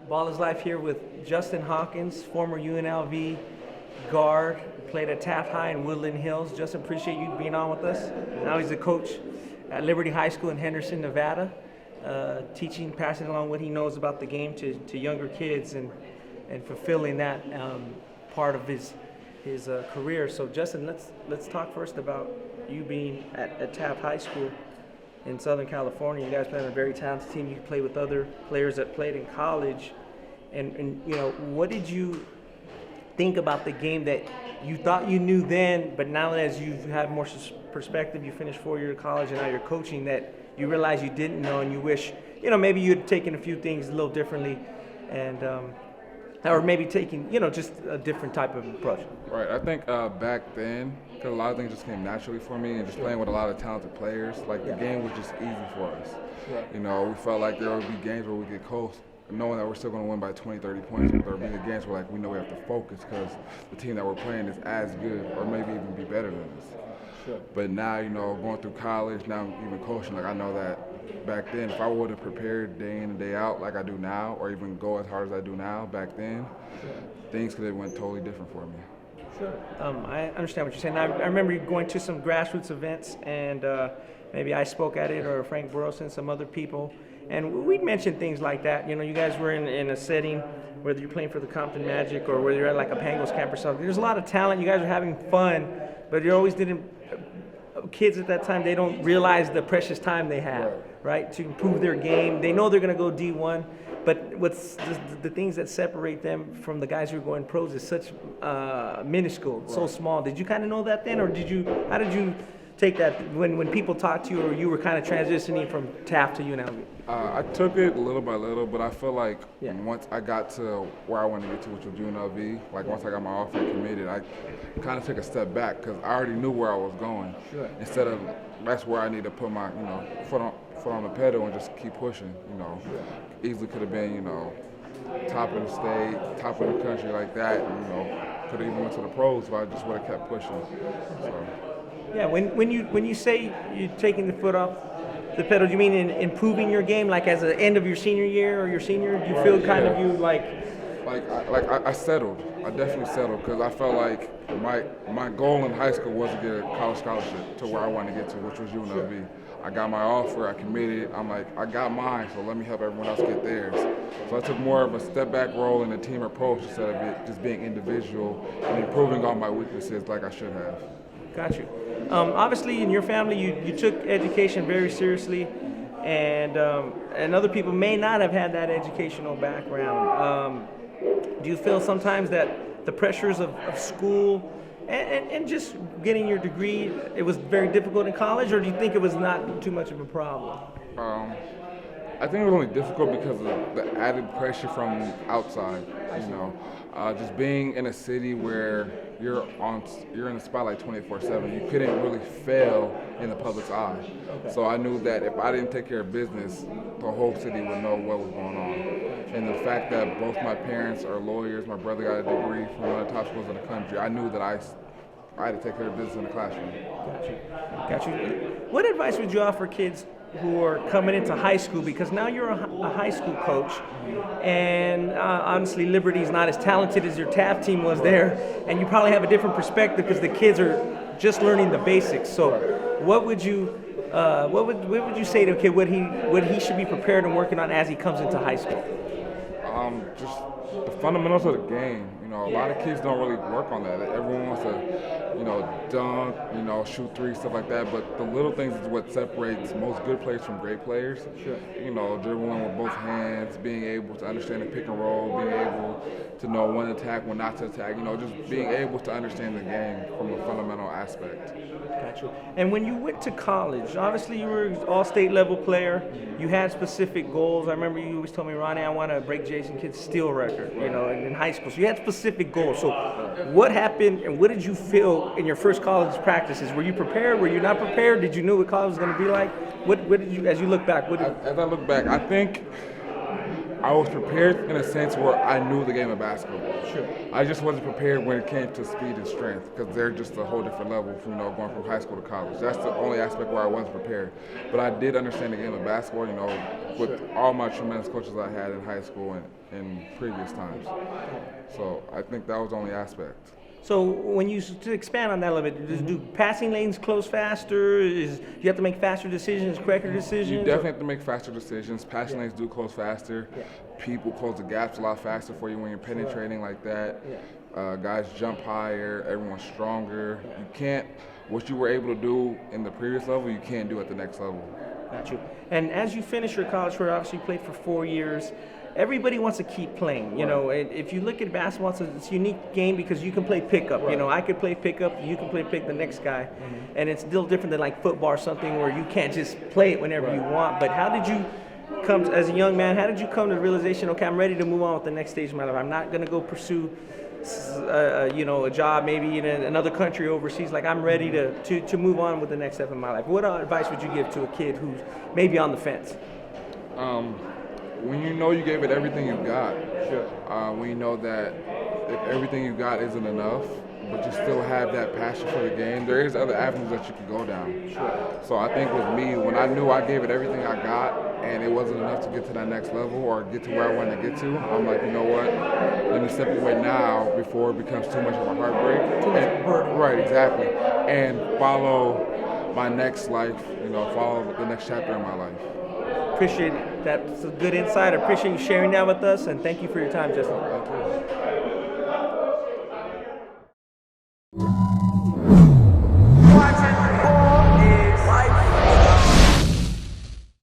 Ball is Life here with Justin Hawkins, former UNLV guard, played at Taft High and Woodland Hills. Justin, appreciate you being on with us. Now he's a coach at Liberty High School in Henderson, Nevada, teaching, passing along what he knows about the game to younger kids and fulfilling that part of his career. So Justin, let's talk first about you being at Taft High School in Southern California. You guys play on a very talented team. You play with other players that played in college. And you know, what did you think about the game that you thought you knew then, but now as you've had more perspective, you finished 4 years of college and now you're coaching, that you realize you didn't know and you wish, you know, maybe you'd taken a few things a little differently and or maybe taking, you know, just a different type of approach? Right. I think back then, because a lot of things just came naturally for me, and just playing with a lot of talented players, like the game was just easy for us. Yeah. You know, we felt like there would be games where we could coast, knowing that we're still going to win by 20, 30 points. But there would be the games where like we know we have to focus because the team that we're playing is as good or maybe even be better than us. Sure. But now, you know, going through college, now even coaching, like I know that back then, if I would have prepared day in and day out like I do now, or even go as hard as I do now back then, things could have went totally different for me. Sure. I understand what you're saying. I remember you going to some grassroots events, and maybe I spoke at it, or Frank Burrows and some other people, and we mentioned things like that. You know, you guys were in a setting, whether you're playing for the Compton Magic or whether you're at like a Pangos camp or something. There's a lot of talent. You guys are having fun, but you always didn't. Kids at that time, they don't realize the precious time they have, right, to improve their game. They know they're going to go D1, but what's the things that separate them from the guys who are going pros is such minuscule, so small. Did you kind of know that then, or how did you take that when people talked to you, or you were kind of transitioning from Taft to UNLV? I took it little by little, but I feel like once I got to where I wanted to get to, which was UNLV, like once I got my offer and committed, I kind of took a step back because I already knew where I was going. Sure. Instead of that's where I need to put my foot on the pedal and just keep pushing. You know, easily could have been top of the state, top of the country like that. Could have even went to the pros, but I just would have kept pushing. So. Yeah, when you say you're taking the foot off the pedal, do you mean in improving your game, like as the end of your senior year or your senior? Do you feel kind of you like? I settled. I definitely settled because I felt like my goal in high school was to get a college scholarship to where I wanted to get to, which was UNLV. Sure. I got my offer, I committed. I'm like, I got mine, so let me help everyone else get theirs. So I took more of a step back role in a team approach instead of it just being individual and improving on my weaknesses like I should have. Got you. Obviously, in your family, you took education very seriously, and other people may not have had that educational background. Do you feel sometimes that the pressures of school and just getting your degree, it was very difficult in college, or do you think it was not too much of a problem? I think it was only difficult because of the added pressure from outside. Just being in a city where you're in the spotlight 24/7. You couldn't really fail in the public's eye. Okay. So I knew that if I didn't take care of business, the whole city would know what was going on. And the fact that both my parents are lawyers, my brother got a degree from one of the top schools in the country, I knew that I had to take care of business in the classroom. Got you. What advice would you offer kids who are coming into high school, because now you're a high school coach, and honestly Liberty's not as talented as your Taft team was there, and you probably have a different perspective because the kids are just learning the basics. So what would you say to a kid what he should be prepared and working on as he comes into high school? Just the fundamentals of the game. A lot of kids don't really work on that. Everyone wants to, dunk, shoot threes, stuff like that. But the little things is what separates most good players from great players. Sure. Dribbling with both hands, being able to understand the pick and roll, being able to know when to attack, when not to attack. Just being able to understand the game from a fundamental aspect. Gotcha. And when you went to college, obviously you were an all-state level player. You had specific goals. I remember you always told me, Ronnie, I want to break Jason Kidd's steal record, in high school. So you had specific goals. So what happened and what did you feel in your first college practices? Were you prepared? Were you not prepared? Did you know what college was going to be like? What did you, as you look back, As I look back, I think I was prepared in a sense where I knew the game of basketball. Sure. I just wasn't prepared when it came to speed and strength because they're just a whole different level from, going from high school to college. That's the only aspect where I wasn't prepared. But I did understand the game of basketball, with all my tremendous coaches I had in high school and in previous times. So I think that was the only aspect. So when to expand on that a little bit, do passing lanes close faster? You have to make faster decisions, quicker decisions? You definitely have to make faster decisions. Passing lanes do close faster. Yeah. People close the gaps a lot faster for you when you're penetrating like that. Guys jump higher. Everyone's stronger. You can't. What you were able to do in the previous level, you can't do at the next level. Got you. And as you finish your college career, obviously you played for 4 years. Everybody wants to keep playing, and if you look at basketball, it's a unique game because you can play pickup. Right. I could play pickup, you can play pick the next guy, and it's still different than like football or something where you can't just play it whenever you want. But how did you come, as a young man, how did you come to the realization, okay, I'm ready to move on with the next stage of my life. I'm not going to go pursue a job maybe in another country overseas. Like, I'm ready to move on with the next step in my life. What advice would you give to a kid who's maybe on the fence? When you gave it everything you got, when you know that if everything you got isn't enough, but you still have that passion for the game, there is other avenues that you can go down. So I think with me, when I knew I gave it everything I got and it wasn't enough to get to that next level or get to where I wanted to get to, I'm like, you know what? Let me step away now before it becomes too much of a heartbreak. Right, exactly. And follow my next life, follow the next chapter in my life. Appreciate it. That's a good insight. I appreciate you sharing that with us, and thank you for your time, Justin. Thank you.